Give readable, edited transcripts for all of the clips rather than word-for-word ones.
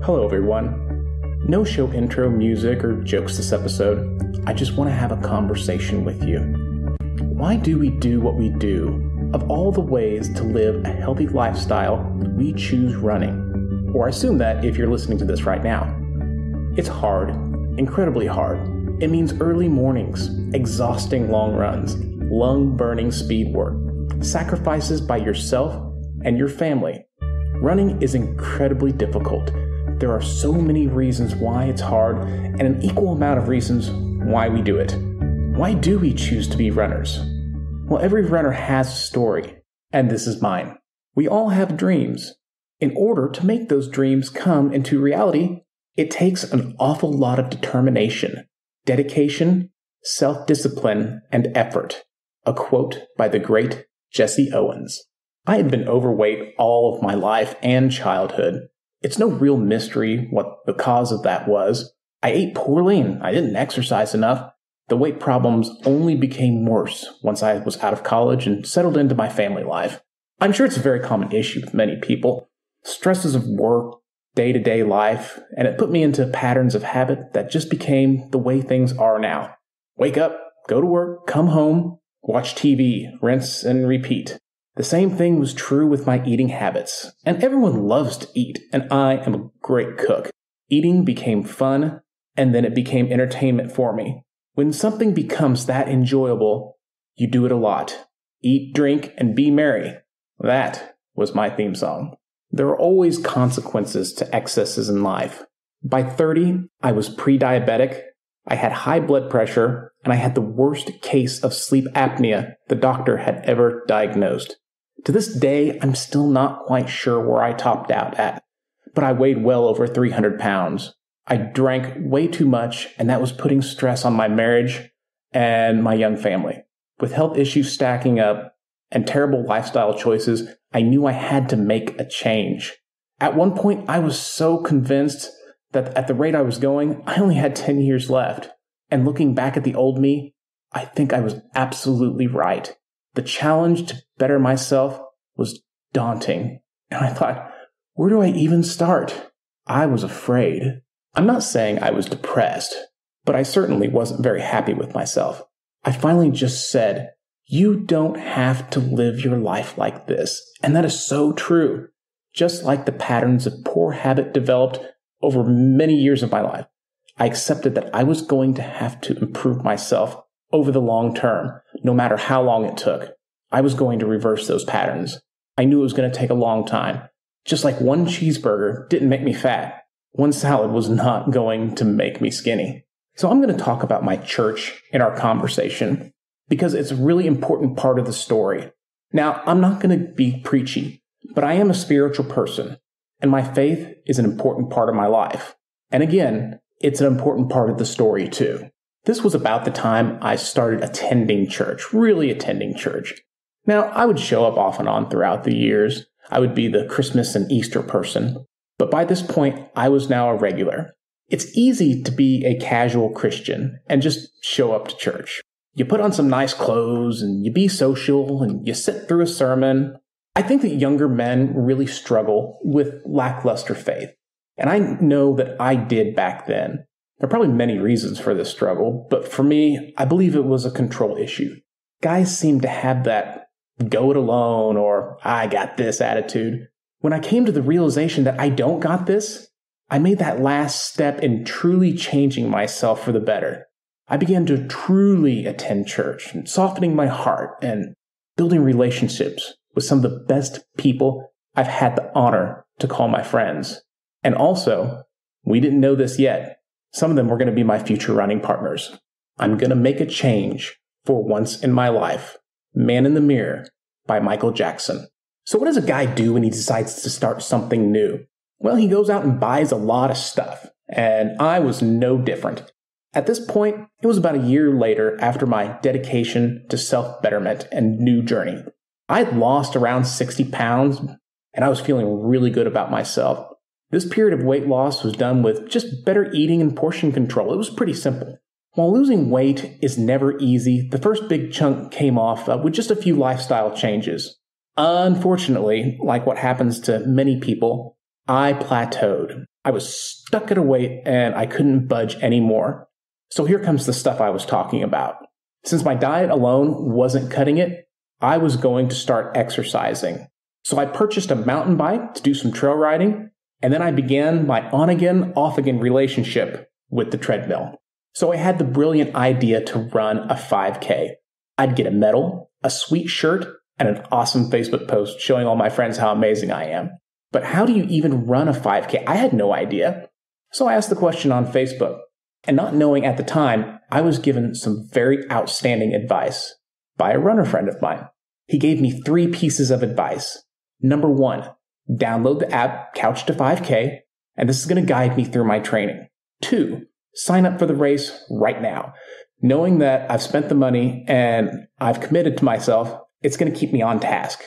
Hello everyone. No show intro music or jokes this episode. I just want to have a conversation with you. Why do we do what we do? Of all the ways to live a healthy lifestyle, we choose running. Or assume that if you're listening to this right now. It's hard, incredibly hard. It means early mornings, exhausting long runs, lung-burning speed work, sacrifices by yourself and your family. Running is incredibly difficult. There are so many reasons why it's hard, and an equal amount of reasons why we do it. Why do we choose to be runners? Well, every runner has a story, and this is mine. We all have dreams. In order to make those dreams come into reality, it takes an awful lot of determination, dedication, self-discipline, and effort. A quote by the great Jesse Owens. I had been overweight all of my life and childhood. It's no real mystery what the cause of that was. I ate poorly and I didn't exercise enough. The weight problems only became worse once I was out of college and settled into my family life. I'm sure it's a very common issue with many people. Stresses of work, day-to-day life, and it put me into patterns of habit that just became the way things are now. Wake up, go to work, come home, watch TV, rinse and repeat. The same thing was true with my eating habits, and everyone loves to eat, and I am a great cook. Eating became fun, and then it became entertainment for me. When something becomes that enjoyable, you do it a lot. Eat, drink, and be merry. That was my theme song. There are always consequences to excesses in life. By 30, I was pre-diabetic, I had high blood pressure, and I had the worst case of sleep apnea the doctor had ever diagnosed. To this day, I'm still not quite sure where I topped out at, but I weighed well over 300 pounds. I drank way too much, and that was putting stress on my marriage and my young family. With health issues stacking up and terrible lifestyle choices, I knew I had to make a change. At one point, I was so convinced that at the rate I was going, I only had 10 years left. And looking back at the old me, I think I was absolutely right. The challenge to better myself was daunting. And I thought, where do I even start? I was afraid. I'm not saying I was depressed, but I certainly wasn't very happy with myself. I finally just said, you don't have to live your life like this. And that is so true. Just like the patterns of poor habit developed over many years of my life, I accepted that I was going to have to improve myself over the long term, no matter how long it took. I was going to reverse those patterns. I knew it was going to take a long time. Just like one cheeseburger didn't make me fat, one salad was not going to make me skinny. So I'm going to talk about my church in our conversation because it's a really important part of the story. Now, I'm not going to be preachy, but I am a spiritual person, and my faith is an important part of my life. And again, it's an important part of the story too. This was about the time I started attending church, really attending church. Now, I would show up off and on throughout the years. I would be the Christmas and Easter person. But by this point, I was now a regular. It's easy to be a casual Christian and just show up to church. You put on some nice clothes and you be social and you sit through a sermon. I think that younger men really struggle with lackluster faith. And I know that I did back then. There are probably many reasons for this struggle, but for me, I believe it was a control issue. Guys seem to have that go it alone or I got this attitude. When I came to the realization that I don't got this, I made that last step in truly changing myself for the better. I began to truly attend church and softening my heart and building relationships with some of the best people I've had the honor to call my friends. And also, we didn't know this yet, some of them were going to be my future running partners. I'm going to make a change for once in my life. Man in the Mirror by Michael Jackson. So what does a guy do when he decides to start something new? Well, he goes out and buys a lot of stuff, and I was no different. At this point, it was about a year later after my dedication to self-betterment and new journey. I had lost around 60 pounds, and I was feeling really good about myself. This period of weight loss was done with just better eating and portion control. It was pretty simple. While losing weight is never easy, the first big chunk came off with just a few lifestyle changes. Unfortunately, like what happens to many people, I plateaued. I was stuck at a weight and I couldn't budge anymore. So here comes the stuff I was talking about. Since my diet alone wasn't cutting it, I was going to start exercising. So I purchased a mountain bike to do some trail riding, and then I began my on-again, off-again relationship with the treadmill. So I had the brilliant idea to run a 5K. I'd get a medal, a sweet shirt, and an awesome Facebook post showing all my friends how amazing I am. But how do you even run a 5K? I had no idea. So I asked the question on Facebook. And not knowing at the time, I was given some very outstanding advice by a runner friend of mine. He gave me 3 pieces of advice. Number 1, download the app Couch to 5K, and this is going to guide me through my training. 2, sign up for the race right now. Knowing that I've spent the money and I've committed to myself, it's going to keep me on task.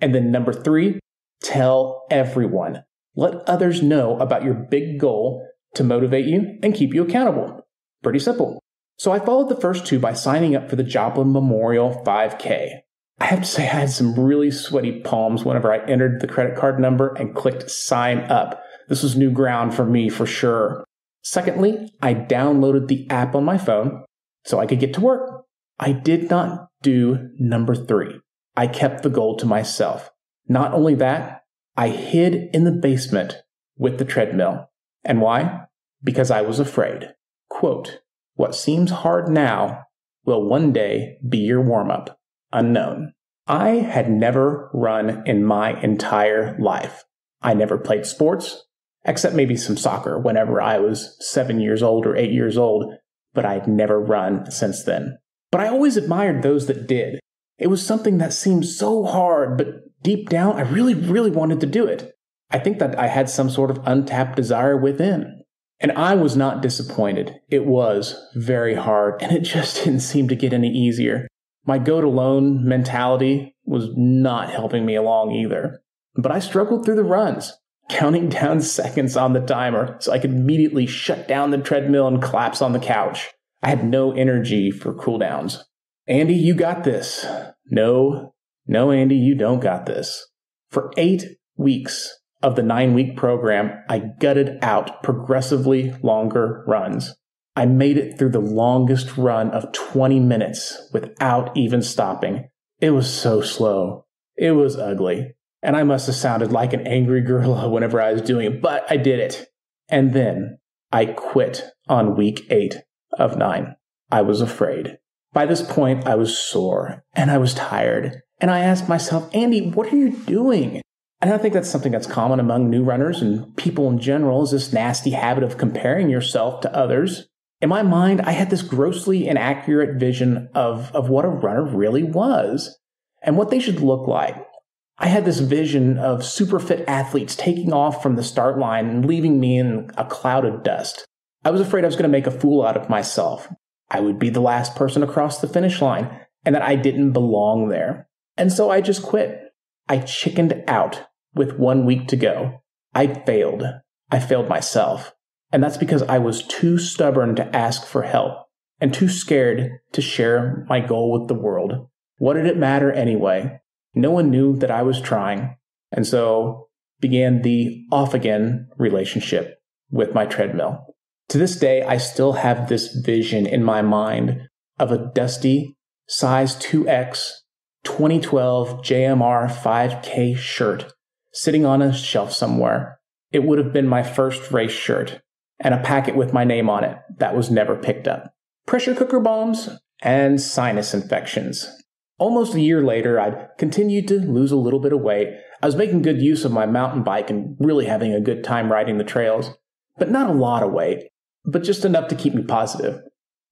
And then number 3, tell everyone. Let others know about your big goal to motivate you and keep you accountable. Pretty simple. So I followed the first 2 by signing up for the Joplin Memorial 5K. I have to say I had some really sweaty palms whenever I entered the credit card number and clicked sign up. This was new ground for me for sure. Secondly, I downloaded the app on my phone so I could get to work. I did not do number 3. I kept the goal to myself. Not only that, I hid in the basement with the treadmill. And why? Because I was afraid. Quote, what seems hard now will one day be your warm-up. Unknown. I had never run in my entire life. I never played sports, except maybe some soccer whenever I was 7 years old or 8 years old, but I'd never run since then. But I always admired those that did. It was something that seemed so hard, but deep down, I really, really wanted to do it. I think that I had some sort of untapped desire within. And I was not disappointed. It was very hard, and it just didn't seem to get any easier. My go-it-alone mentality was not helping me along either. But I struggled through the runs, counting down seconds on the timer so I could immediately shut down the treadmill and collapse on the couch. I had no energy for cooldowns. Andy, you got this. No, Andy, you don't got this. For 8 weeks of the 9-week program, I gutted out progressively longer runs. I made it through the longest run of 20 minutes without even stopping. It was so slow. It was ugly. And I must have sounded like an angry gorilla whenever I was doing it, but I did it. And then I quit on week 8 of 9. I was afraid. By this point, I was sore and I was tired. And I asked myself, Andy, what are you doing? And I think that's something that's common among new runners and people in general, is this nasty habit of comparing yourself to others. In my mind, I had this grossly inaccurate vision of what a runner really was and what they should look like. I had this vision of super fit athletes taking off from the start line and leaving me in a cloud of dust. I was afraid I was going to make a fool out of myself. I would be the last person across the finish line and that I didn't belong there. And so I just quit. I chickened out with 1 week to go. I failed. I failed myself. And that's because I was too stubborn to ask for help and too scared to share my goal with the world. What did it matter anyway? No one knew that I was trying. And so began the off-again relationship with my treadmill. To this day, I still have this vision in my mind of a dusty size 2X 2012 JMR 5K shirt sitting on a shelf somewhere. It would have been my first race shirt, and a packet with my name on it that was never picked up. Pressure cooker bombs and sinus infections. Almost a year later, I'd continued to lose a little bit of weight. I was making good use of my mountain bike and really having a good time riding the trails, but not a lot of weight, but just enough to keep me positive.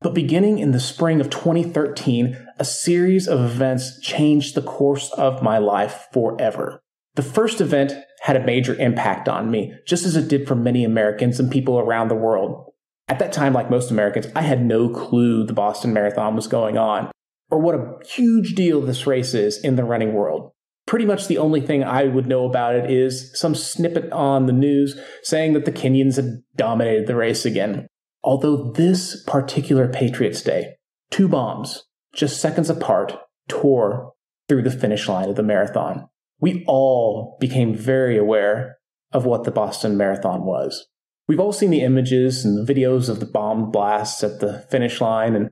But beginning in the spring of 2013, a series of events changed the course of my life forever. The first event had a major impact on me, just as it did for many Americans and people around the world. At that time, like most Americans, I had no clue the Boston Marathon was going on, or what a huge deal this race is in the running world. Pretty much the only thing I would know about it is some snippet on the news saying that the Kenyans had dominated the race again. Although this particular Patriots Day, 2 bombs, just seconds apart, tore through the finish line of the marathon. We all became very aware of what the Boston Marathon was. We've all seen the images and the videos of the bomb blasts at the finish line and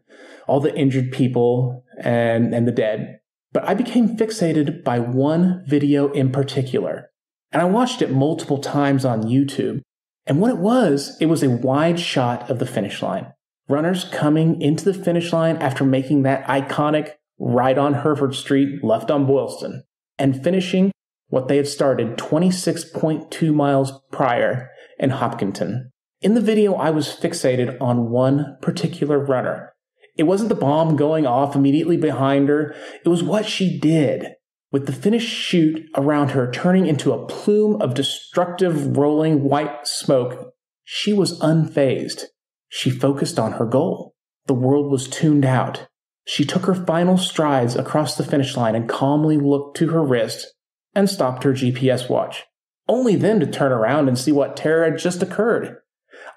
all the injured people and the dead. But I became fixated by one video in particular. And I watched it multiple times on YouTube. And what it was a wide shot of the finish line. Runners coming into the finish line after making that iconic right on Hereford Street, left on Boylston, and finishing what they had started 26.2 miles prior in Hopkinton. In the video, I was fixated on one particular runner. It wasn't the bomb going off immediately behind her. It was what she did. With the finished chute around her turning into a plume of destructive rolling white smoke, she was unfazed. She focused on her goal. The world was tuned out. She took her final strides across the finish line and calmly looked to her wrist and stopped her GPS watch, only then to turn around and see what terror had just occurred.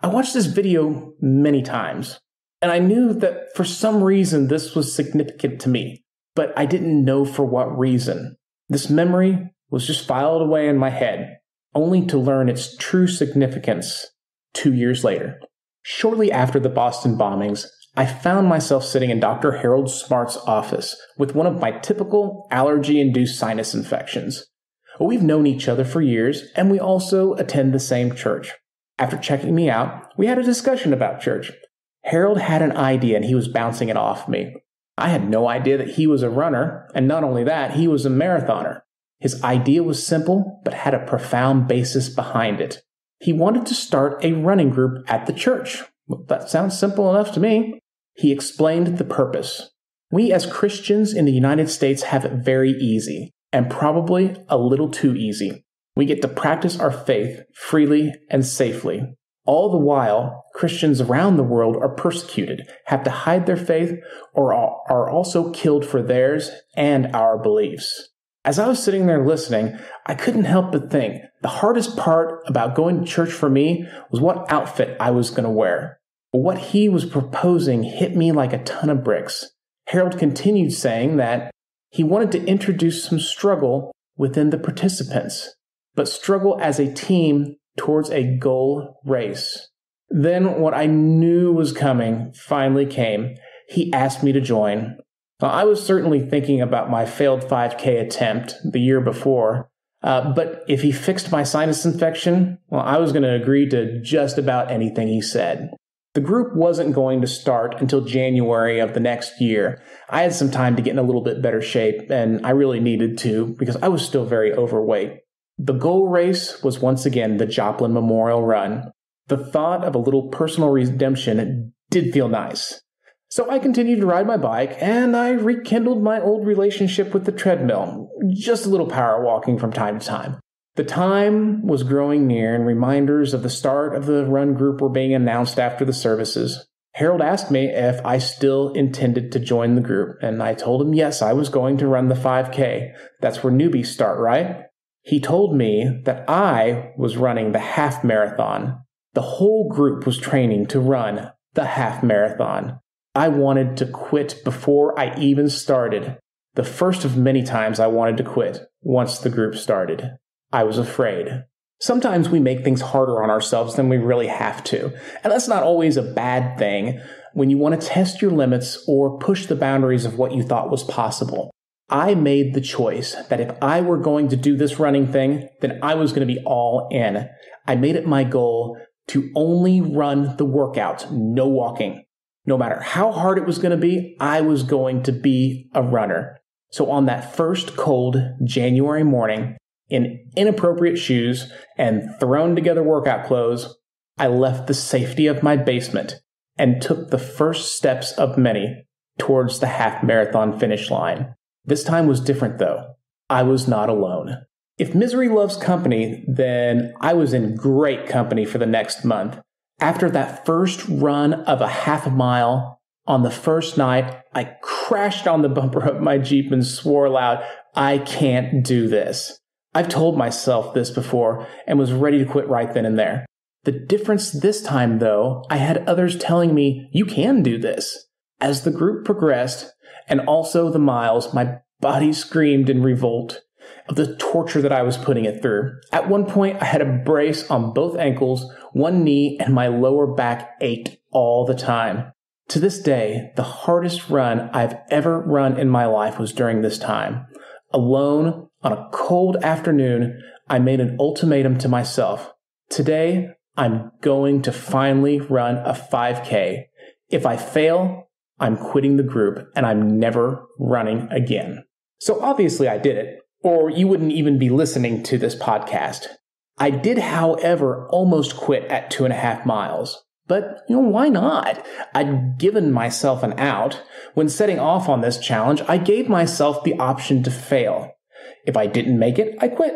I watched this video many times, and I knew that for some reason this was significant to me, but I didn't know for what reason. This memory was just filed away in my head, only to learn its true significance 2 years later. Shortly after the Boston bombings, I found myself sitting in Dr. Harold Smart's office with one of my typical allergy-induced sinus infections. We've known each other for years, and we also attend the same church. After checking me out, we had a discussion about church. Harold had an idea, and he was bouncing it off me. I had no idea that he was a runner, and not only that, he was a marathoner. His idea was simple, but had a profound basis behind it. He wanted to start a running group at the church. Well, that sounds simple enough to me. He explained the purpose. We as Christians in the United States have it very easy, and probably a little too easy. We get to practice our faith freely and safely. All the while, Christians around the world are persecuted, have to hide their faith, or are also killed for theirs and our beliefs. As I was sitting there listening, I couldn't help but think the hardest part about going to church for me was what outfit I was going to wear. What he was proposing hit me like a ton of bricks. Harold continued saying that he wanted to introduce some struggle within the participants, but struggle as a team towards a goal race. Then what I knew was coming finally came. He asked me to join. Well, I was certainly thinking about my failed 5K attempt the year before, but if he fixed my sinus infection, well, I was going to agree to just about anything he said. The group wasn't going to start until January of the next year. I had some time to get in a little bit better shape, and I really needed to because I was still very overweight. The goal race was once again the Joplin Memorial Run. The thought of a little personal redemption did feel nice. So I continued to ride my bike, and I rekindled my old relationship with the treadmill, just a little power walking from time to time. The time was growing near, and reminders of the start of the run group were being announced after the services. Harold asked me if I still intended to join the group, and I told him yes, I was going to run the 5K. That's where newbies start, right? He told me that I was running the half marathon. The whole group was training to run the half marathon. I wanted to quit before I even started. The first of many times I wanted to quit once the group started. I was afraid. Sometimes we make things harder on ourselves than we really have to. And that's not always a bad thing when you want to test your limits or push the boundaries of what you thought was possible. I made the choice that if I were going to do this running thing, then I was going to be all in. I made it my goal to only run the workout, no walking. No matter how hard it was going to be, I was going to be a runner. So on that first cold January morning, in inappropriate shoes and thrown together workout clothes, I left the safety of my basement and took the first steps of many towards the half marathon finish line. This time was different though. I was not alone. If misery loves company, then I was in great company for the next month. After that first run of a half a mile on the first night, I crashed on the bumper of my Jeep and swore aloud, I can't do this. I've told myself this before and was ready to quit right then and there. The difference this time, though, I had others telling me, you can do this. As the group progressed, and also the miles, my body screamed in revolt. of the torture that I was putting it through. At one point, I had a brace on both ankles, one knee, and my lower back ached all the time. To this day, the hardest run I've ever run in my life was during this time. Alone, on a cold afternoon, I made an ultimatum to myself. Today, I'm going to finally run a 5K. If I fail, I'm quitting the group and I'm never running again. So obviously I did it, or you wouldn't even be listening to this podcast. I did, however, almost quit at 2.5 miles. But, why not? I'd given myself an out. When setting off on this challenge, I gave myself the option to fail. If I didn't make it, I quit.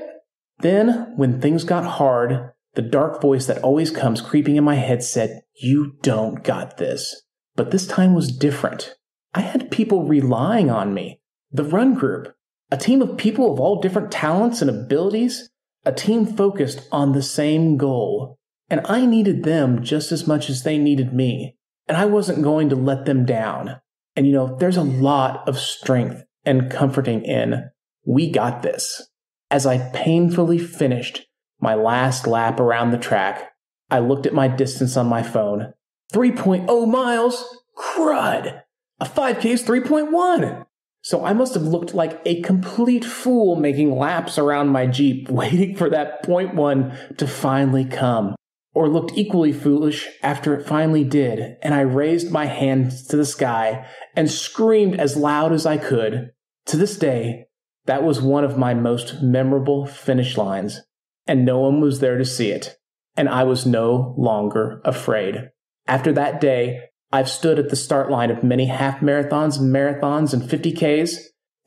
Then, when things got hard, the dark voice that always comes creeping in my head said, "You don't got this." But this time was different. I had people relying on me. The run group, a team of people of all different talents and abilities, a team focused on the same goal. And I needed them just as much as they needed me. And I wasn't going to let them down. And there's a lot of strength and comforting in, we got this. As I painfully finished my last lap around the track, I looked at my distance on my phone. 3.0 miles? Crud! A 5K is 3.1! So I must have looked like a complete fool making laps around my Jeep, waiting for that 0.1 to finally come. Or looked equally foolish after it finally did, and I raised my hands to the sky and screamed as loud as I could. To this day, that was one of my most memorable finish lines, and no one was there to see it, and I was no longer afraid. After that day, I've stood at the start line of many half marathons, marathons, and 50Ks,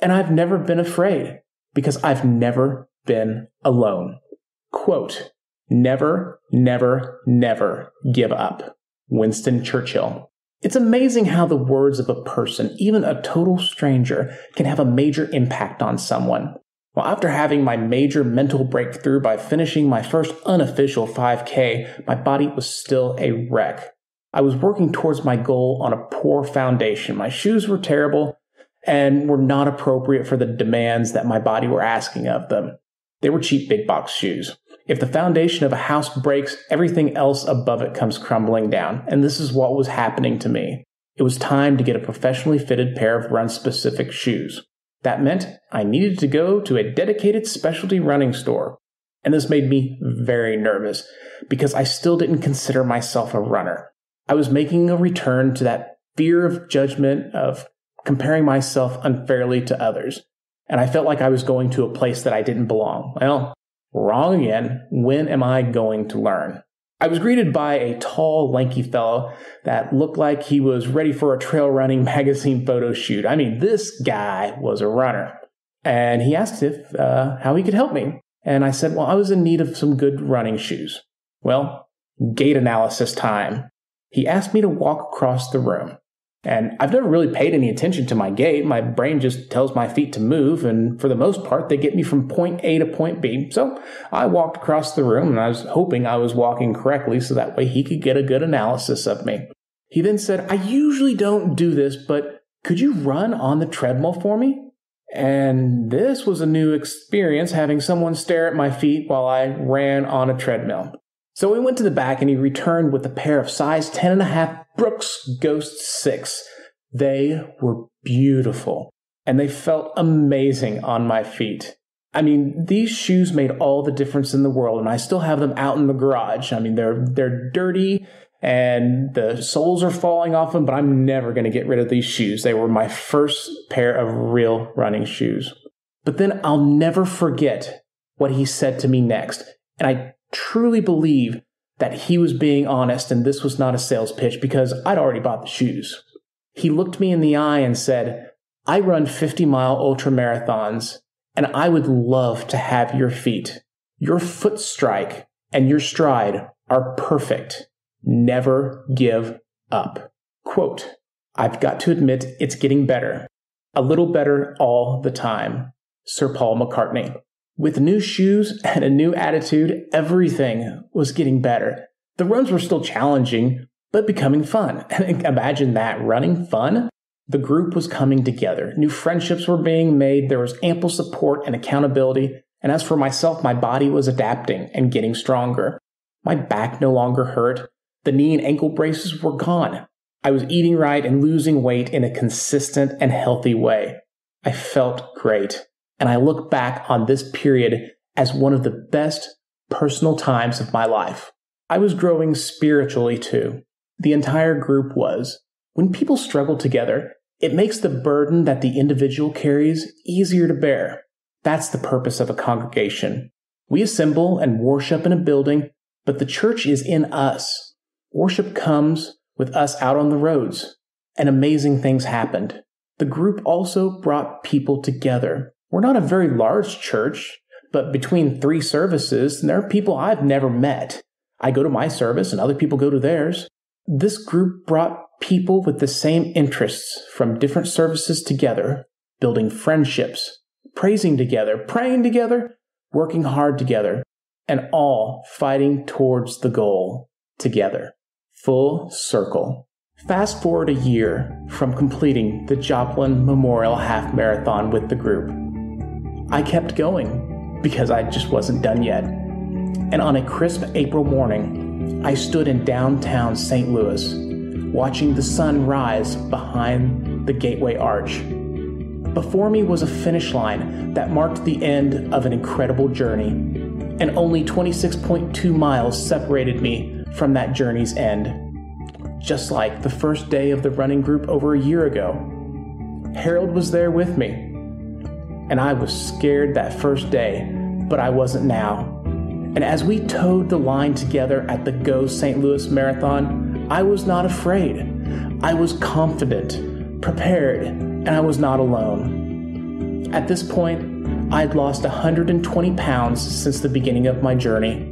and I've never been afraid, because I've never been alone. Quote, "Never, never, never give up." Winston Churchill. It's amazing how the words of a person, even a total stranger, can have a major impact on someone. Well, after having my major mental breakthrough by finishing my first unofficial 5K, my body was still a wreck. I was working towards my goal on a poor foundation. My shoes were terrible and were not appropriate for the demands that my body were asking of them. They were cheap big box shoes. If the foundation of a house breaks, everything else above it comes crumbling down, and this is what was happening to me. It was time to get a professionally fitted pair of run-specific shoes. That meant I needed to go to a dedicated specialty running store. And this made me very nervous, because I still didn't consider myself a runner. I was making a return to that fear of judgment, of comparing myself unfairly to others. And I felt like I was going to a place that I didn't belong. Well, wrong again. When am I going to learn? I was greeted by a tall, lanky fellow that looked like he was ready for a trail running magazine photo shoot. I mean, this guy was a runner. And he asked how he could help me. And I said, well, I was in need of some good running shoes. Well, gait analysis time. He asked me to walk across the room. And I've never really paid any attention to my gait. My brain just tells my feet to move, and for the most part, they get me from point A to point B. So I walked across the room, and I was hoping I was walking correctly so that way he could get a good analysis of me. He then said, I usually don't do this, but could you run on the treadmill for me? And this was a new experience, having someone stare at my feet while I ran on a treadmill. So we went to the back, and he returned with a pair of size 10.5 Brooks Ghost 6. They were beautiful, and they felt amazing on my feet. I mean, these shoes made all the difference in the world, and I still have them out in the garage. I mean, they're dirty, and the soles are falling off them, but I'm never going to get rid of these shoes. They were my first pair of real running shoes. But then I'll never forget what he said to me next, and I truly believe that he was being honest and this was not a sales pitch because I'd already bought the shoes. He looked me in the eye and said, I run 50-mile ultra marathons and I would love to have your feet. Your foot strike and your stride are perfect. Never give up. Quote, I've got to admit it's getting better. A little better all the time. Sir Paul McCartney. With new shoes and a new attitude, everything was getting better. The runs were still challenging, but becoming fun. And imagine that, running fun? The group was coming together. New friendships were being made. There was ample support and accountability. And as for myself, my body was adapting and getting stronger. My back no longer hurt. The knee and ankle braces were gone. I was eating right and losing weight in a consistent and healthy way. I felt great. And I look back on this period as one of the best personal times of my life. I was growing spiritually too. The entire group was. When people struggle together, it makes the burden that the individual carries easier to bear. That's the purpose of a congregation. We assemble and worship in a building, but the church is in us. Worship comes with us out on the roads, and amazing things happened. The group also brought people together. We're not a very large church, but between 3 services, there are people I've never met. I go to my service and other people go to theirs. This group brought people with the same interests from different services together, building friendships, praising together, praying together, working hard together, and all fighting towards the goal together. Full circle. Fast forward a year from completing the Joplin Memorial Half Marathon with the group. I kept going because I just wasn't done yet. And on a crisp April morning, I stood in downtown St. Louis, watching the sun rise behind the Gateway Arch. Before me was a finish line that marked the end of an incredible journey, and only 26.2 miles separated me from that journey's end. Just like the first day of the running group over a year ago. Harold was there with me, and I was scared that first day, but I wasn't now. And as we towed the line together at the Go St. Louis Marathon, I was not afraid. I was confident, prepared, and I was not alone. At this point, I'd lost 120 pounds since the beginning of my journey.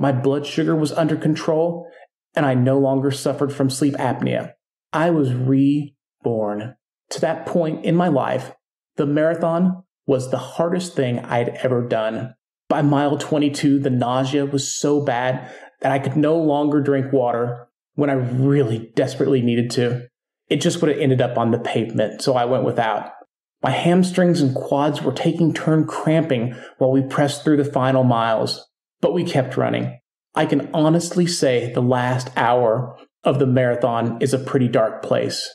My blood sugar was under control, and I no longer suffered from sleep apnea. I was reborn. To that point in my life, the marathon was the hardest thing I'd ever done. By mile 22, the nausea was so bad that I could no longer drink water when I really desperately needed to. It just would have ended up on the pavement, so I went without. My hamstrings and quads were taking turn cramping while we pressed through the final miles, but we kept running. I can honestly say the last hour of the marathon is a pretty dark place.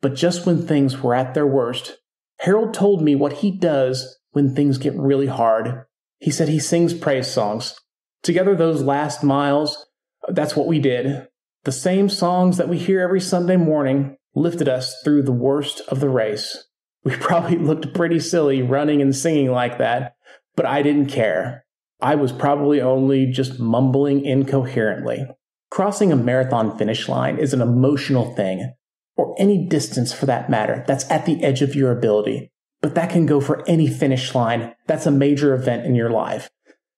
But just when things were at their worst, Harold told me what he does when things get really hard. He said he sings praise songs. Together those last miles, that's what we did. The same songs that we hear every Sunday morning lifted us through the worst of the race. We probably looked pretty silly running and singing like that, but I didn't care. I was probably only just mumbling incoherently. Crossing a marathon finish line is an emotional thing, or any distance for that matter, that's at the edge of your ability. But that can go for any finish line that's a major event in your life.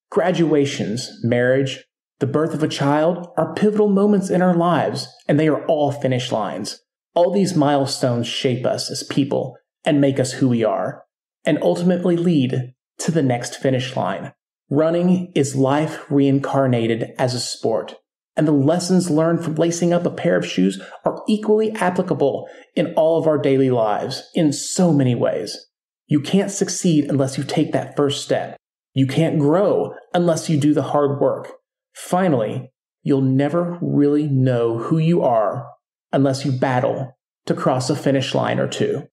Graduations, marriage, the birth of a child are pivotal moments in our lives, and they are all finish lines. All these milestones shape us as people and make us who we are, and ultimately lead to the next finish line. Running is life reincarnated as a sport, and the lessons learned from lacing up a pair of shoes are equally applicable in all of our daily lives in so many ways. You can't succeed unless you take that first step. You can't grow unless you do the hard work. Finally, you'll never really know who you are unless you battle to cross a finish line or two.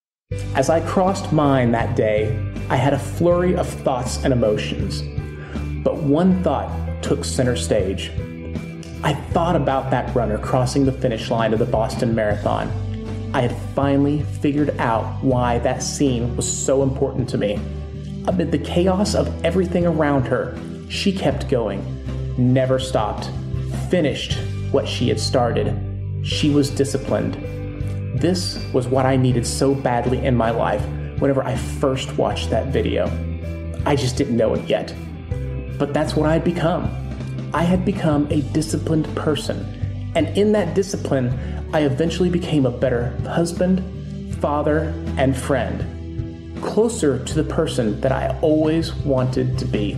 As I crossed mine that day, I had a flurry of thoughts and emotions. But one thought took center stage. I thought about that runner crossing the finish line of the Boston Marathon. I had finally figured out why that scene was so important to me. Amid the chaos of everything around her, she kept going, never stopped, finished what she had started. She was disciplined. This was what I needed so badly in my life whenever I first watched that video. I just didn't know it yet. But that's what I had become. I had become a disciplined person. And in that discipline, I eventually became a better husband, father, and friend. Closer to the person that I always wanted to be.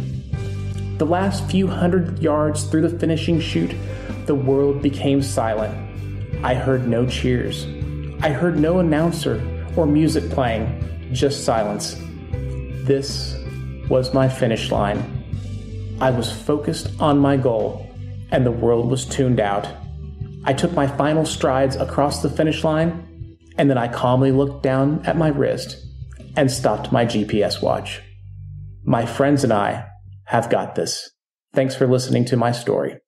The last few hundred yards through the finishing chute, the world became silent. I heard no cheers. I heard no announcer or music playing, just silence. This was my finish line. I was focused on my goal, and the world was tuned out. I took my final strides across the finish line, and then I calmly looked down at my wrist and stopped my GPS watch. My friends and I have got this. Thanks for listening to my story.